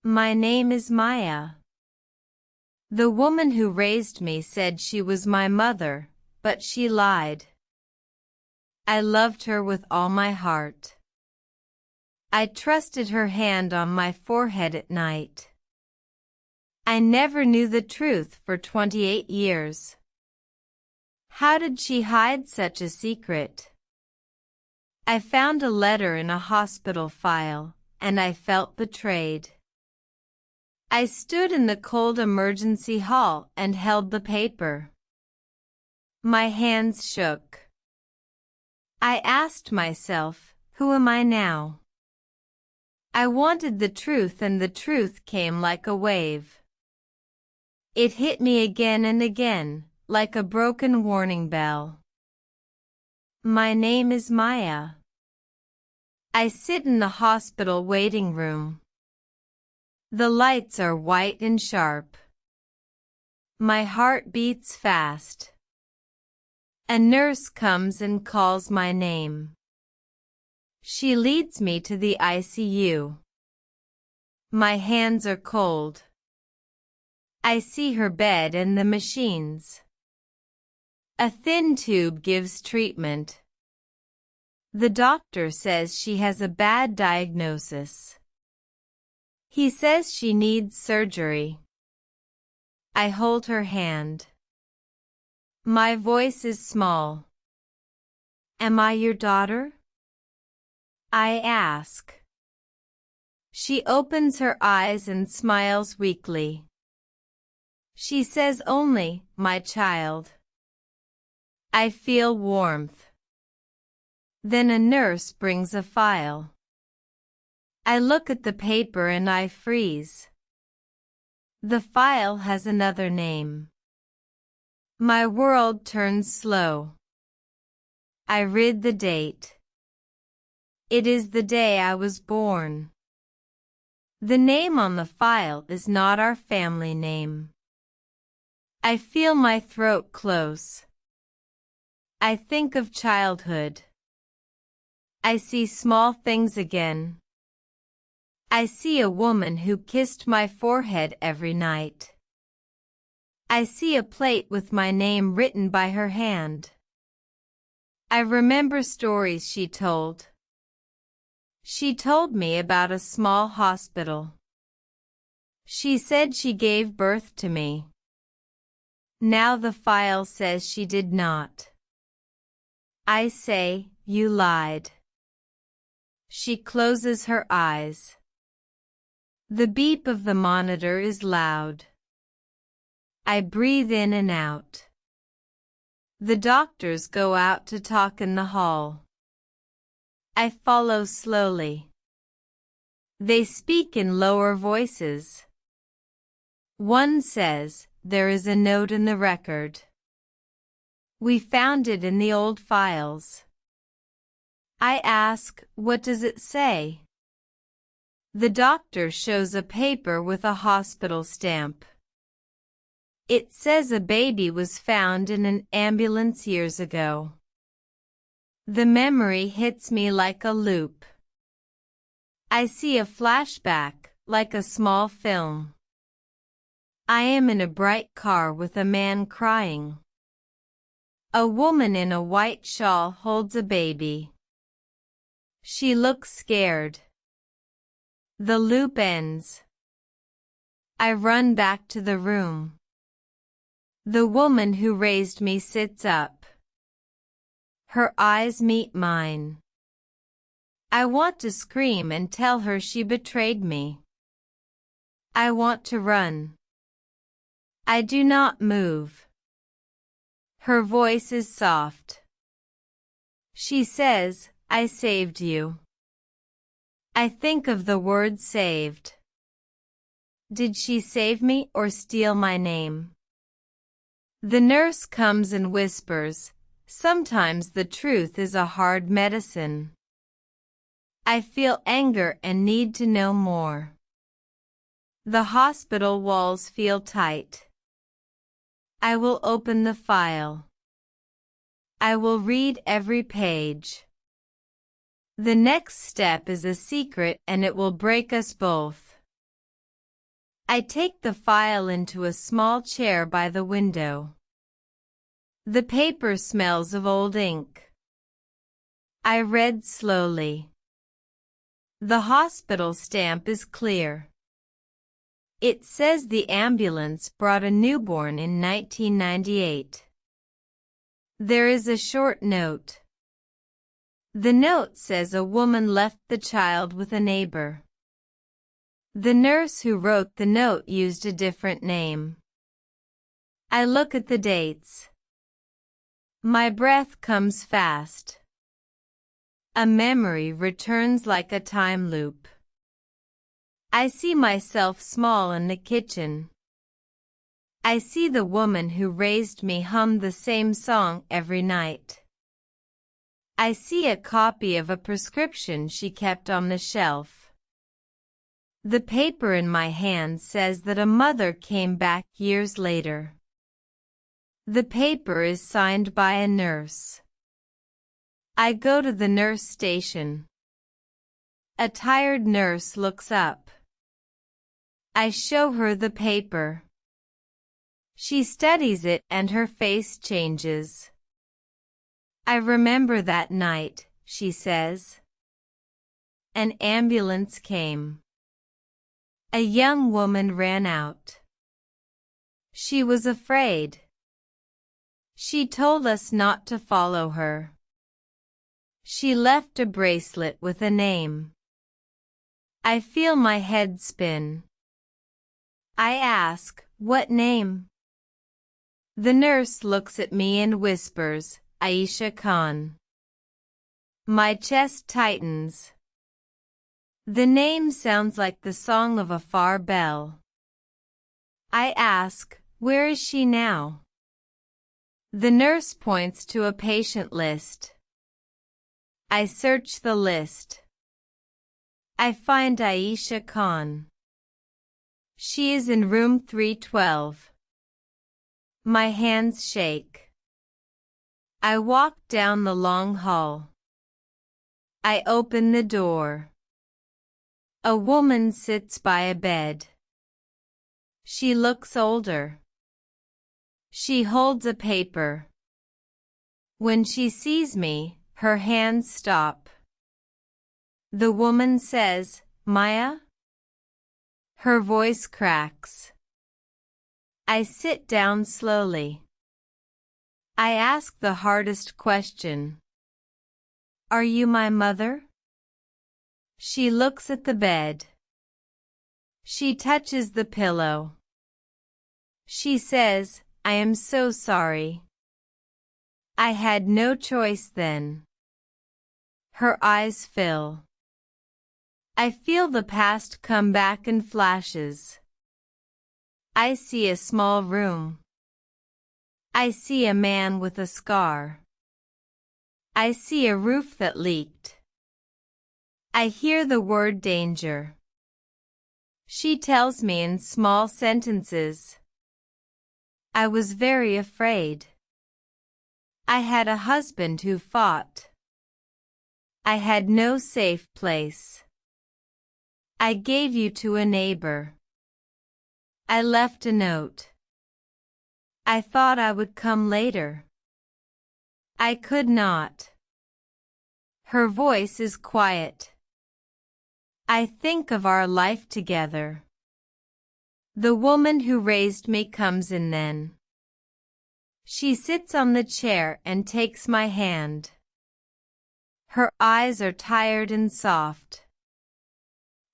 My name is Maya. The woman who raised me said she was my mother, but she lied. I loved her with all my heart. I trusted her hand on my forehead at night. I never knew the truth for 28 years. How did she hide such a secret? I found a letter in a hospital file, and I felt betrayed. I stood in the cold emergency hall and held the paper. My hands shook. I asked myself, who am I now? I wanted the truth, and the truth came like a wave. It hit me again and again, like a broken warning bell. My name is Maya. I sit in the hospital waiting room. The lights are white and sharp. My heart beats fast. A nurse comes and calls my name. She leads me to the ICU. My hands are cold. I see her bed and the machines. A thin tube gives treatment. The doctor says she has a bad diagnosis. He says she needs surgery. I hold her hand. My voice is small. Am I your daughter? I ask. She opens her eyes and smiles weakly. She says only, my child. I feel warmth. Then a nurse brings a file. I look at the paper and I freeze. The file has another name. My world turns slow. I read the date. It is the day I was born. The name on the file is not our family name. I feel my throat close. I think of childhood. I see small things again. I see a woman who kissed my forehead every night. I see a plate with my name written by her hand. I remember stories she told. She told me about a small hospital. She said she gave birth to me. Now the file says she did not. I say, you lied. She closes her eyes. The beep of the monitor is loud. I breathe in and out. The doctors go out to talk in the hall. I follow slowly. They speak in lower voices. One says, there is a note in the record. We found it in the old files. I ask, what does it say? The doctor shows a paper with a hospital stamp. It says a baby was found in an ambulance years ago. The memory hits me like a loop. I see a flashback, like a small film. I am in a bright car with a man crying. A woman in a white shawl holds a baby. She looks scared. The loop ends. I run back to the room. The woman who raised me sits up. Her eyes meet mine. I want to scream and tell her she betrayed me. I want to run. I do not move. Her voice is soft. She says, I saved you. I think of the word saved. Did she save me or steal my name? The nurse comes and whispers, sometimes the truth is a hard medicine. I feel anger and need to know more. The hospital walls feel tight. I will open the file. I will read every page. The next step is a secret and it will break us both. I take the file into a small chair by the window. The paper smells of old ink. I read slowly. The hospital stamp is clear. It says the ambulance brought a newborn in 1998. There is a short note. The note says a woman left the child with a neighbor. The nurse who wrote the note used a different name. I look at the dates. My breath comes fast. A memory returns like a time loop. I see myself small in the kitchen. I see the woman who raised me hum the same song every night. I see a copy of a prescription she kept on the shelf. The paper in my hand says that a mother came back years later. The paper is signed by a nurse. I go to the nurse station. A tired nurse looks up. I show her the paper. She studies it and her face changes. I remember that night, she says. An ambulance came. A young woman ran out. She was afraid. She told us not to follow her. She left a bracelet with a name. I feel my head spin. I ask, what name? The nurse looks at me and whispers, Aisha Khan. My chest tightens. The name sounds like the song of a far bell. I ask, where is she now? The nurse points to a patient list. I search the list. I find Aisha Khan. She is in room 312. My hands shake. I walk down the long hall. I open the door. A woman sits by a bed. She looks older. She holds a paper. When she sees me, her hands stop. The woman says, Maya? Her voice cracks. I sit down slowly. I ask the hardest question. Are you my mother? She looks at the bed. She touches the pillow. She says, I am so sorry. I had no choice then. Her eyes fill. I feel the past come back in flashes. I see a small room. I see a man with a scar. I see a roof that leaked. I hear the word danger. She tells me in small sentences. I was very afraid. I had a husband who fought. I had no safe place. I gave you to a neighbor. I left a note. I thought I would come later. I could not. Her voice is quiet. I think of our life together. The woman who raised me comes in then. She sits on the chair and takes my hand. Her eyes are tired and soft.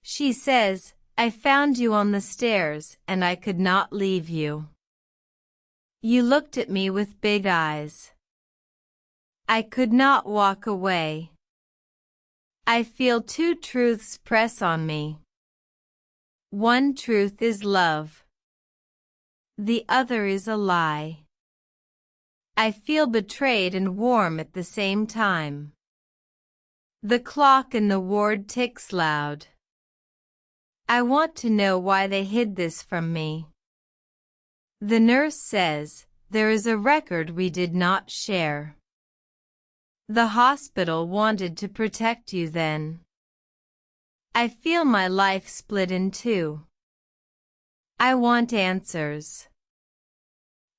She says, I found you on the stairs and I could not leave you. You looked at me with big eyes. I could not walk away. I feel two truths press on me. One truth is love. The other is a lie. I feel betrayed and warm at the same time. The clock in the ward ticks loud. I want to know why they hid this from me. The nurse says, there is a record we did not share. The hospital wanted to protect you then. I feel my life split in two. I want answers.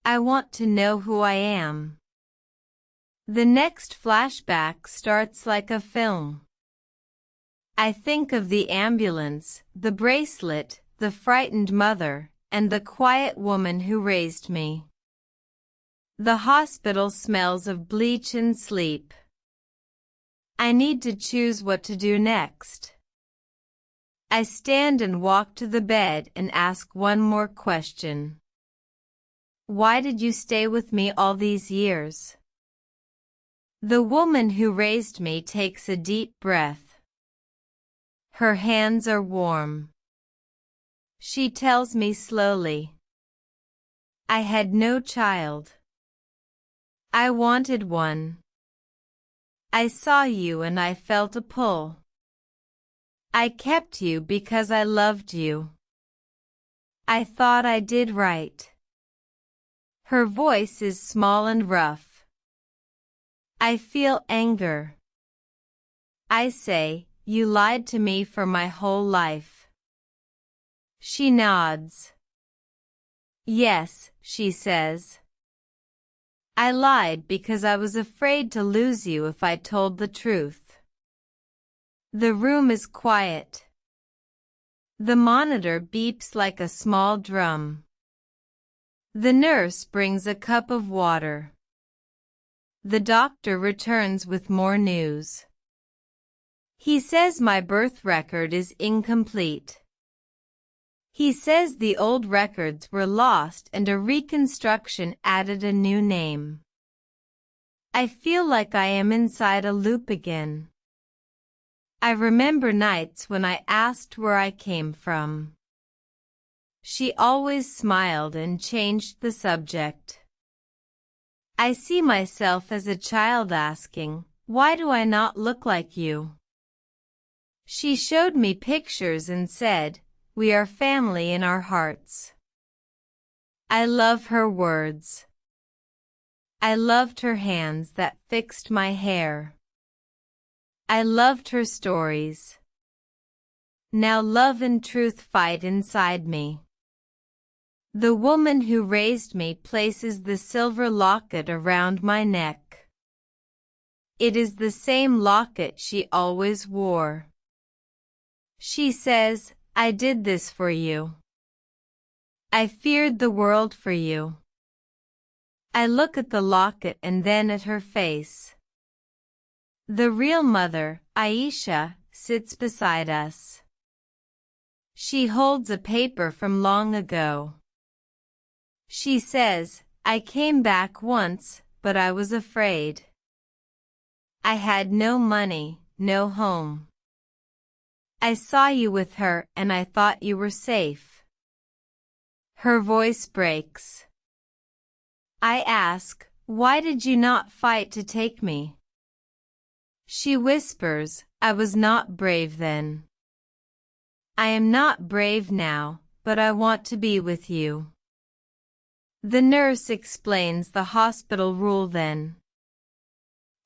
I want to know who I am. The next flashback starts like a film. I think of the ambulance, the bracelet, the frightened mother, and the quiet woman who raised me. The hospital smells of bleach and sleep. I need to choose what to do next. I stand and walk to the bed and ask one more question. Why did you stay with me all these years? The woman who raised me takes a deep breath. Her hands are warm. She tells me slowly. I had no child. I wanted one. I saw you and I felt a pull. I kept you because I loved you. I thought I did right. Her voice is small and rough. I feel anger. I say, you lied to me for my whole life. She nods. Yes, she says. I lied because I was afraid to lose you if I told the truth. The room is quiet. The monitor beeps like a small drum. The nurse brings a cup of water. The doctor returns with more news. He says my birth record is incomplete. He says the old records were lost and a reconstruction added a new name. I feel like I am inside a loop again. I remember nights when I asked where I came from. She always smiled and changed the subject. I see myself as a child asking, why do I not look like you? She showed me pictures and said, we are family in our hearts. I love her words. I loved her hands that fixed my hair. I loved her stories. Now love and truth fight inside me. The woman who raised me places the silver locket around my neck. It is the same locket she always wore. She says, I did this for you. I feared the world for you. I look at the locket and then at her face. The real mother, Aisha, sits beside us. She holds a paper from long ago. She says, I came back once, but I was afraid. I had no money, no home. I saw you with her and I thought you were safe. Her voice breaks. I ask, why did you not fight to take me? She whispers, I was not brave then. I am not brave now, but I want to be with you. The nurse explains the hospital rule then.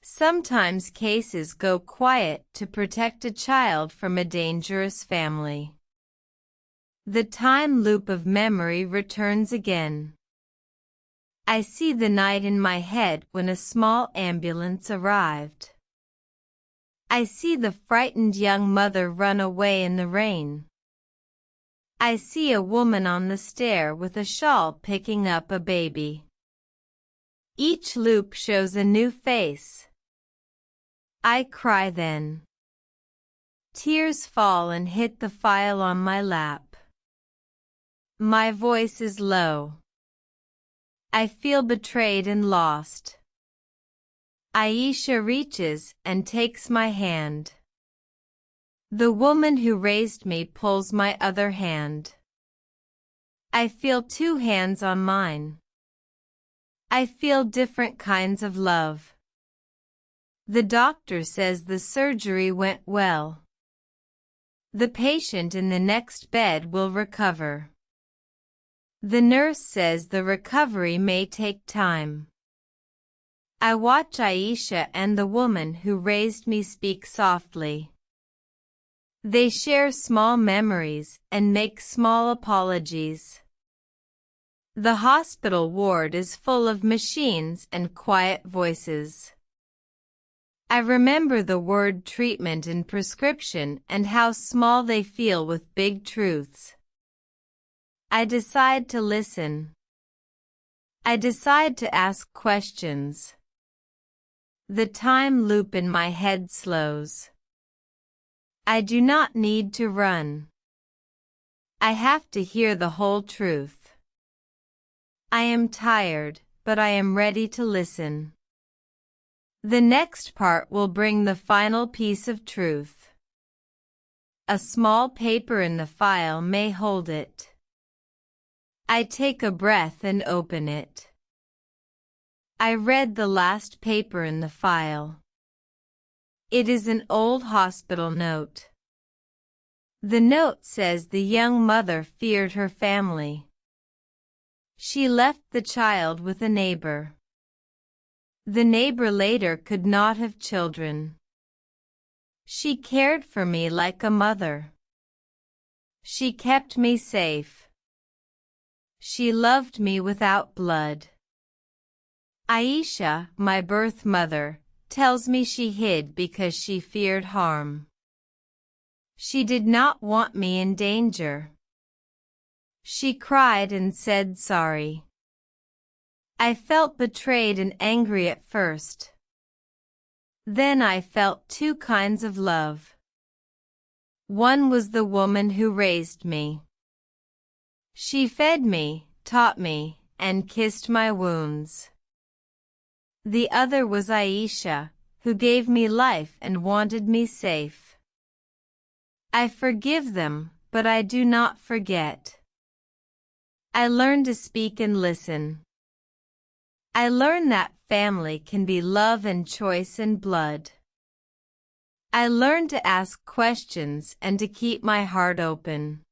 Sometimes cases go quiet to protect a child from a dangerous family. The time loop of memory returns again. I see the night in my head when a small ambulance arrived. I see the frightened young mother run away in the rain. I see a woman on the stair with a shawl picking up a baby. Each loop shows a new face. I cry then. Tears fall and hit the file on my lap. My voice is low. I feel betrayed and lost. Aisha reaches and takes my hand. The woman who raised me pulls my other hand. I feel two hands on mine. I feel different kinds of love. The doctor says the surgery went well. The patient in the next bed will recover. The nurse says the recovery may take time. I watch Aisha and the woman who raised me speak softly. They share small memories and make small apologies. The hospital ward is full of machines and quiet voices. I remember the word treatment and prescription and how small they feel with big truths. I decide to listen. I decide to ask questions. The time loop in my head slows. I do not need to run. I have to hear the whole truth. I am tired, but I am ready to listen. The next part will bring the final piece of truth. A small paper in the file may hold it. I take a breath and open it. I read the last paper in the file. It is an old hospital note. The note says the young mother feared her family. She left the child with a neighbor. The neighbor later could not have children. She cared for me like a mother. She kept me safe. She loved me without blood. Aisha, my birth mother, tells me she hid because she feared harm. She did not want me in danger. She cried and said sorry. I felt betrayed and angry at first. Then I felt two kinds of love. One was the woman who raised me. She fed me, taught me, and kissed my wounds. The other was Aisha, who gave me life and wanted me safe. I forgive them, but I do not forget. I learn to speak and listen. I learn that family can be love and choice and blood. I learn to ask questions and to keep my heart open.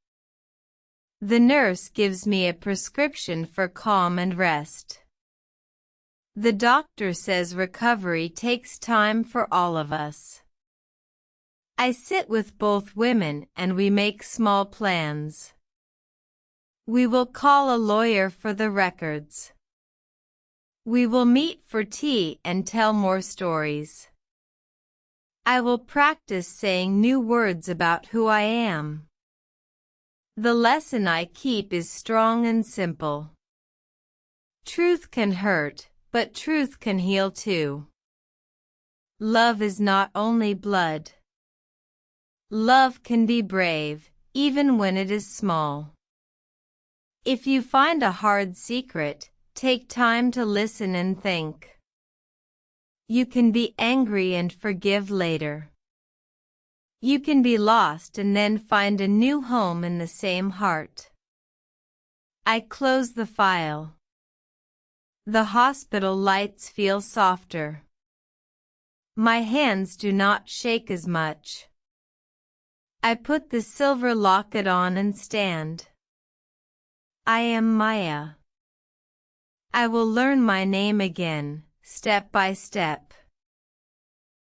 The nurse gives me a prescription for calm and rest. The doctor says recovery takes time for all of us. I sit with both women and we make small plans. We will call a lawyer for the records. We will meet for tea and tell more stories. I will practice saying new words about who I am. The lesson I keep is strong and simple. Truth can hurt, but truth can heal too. Love is not only blood. Love can be brave, even when it is small. If you find a hard secret, take time to listen and think. You can be angry and forgive later. You can be lost and then find a new home in the same heart. I close the file. The hospital lights feel softer. My hands do not shake as much. I put the silver locket on and stand. I am Maya. I will learn my name again, step by step.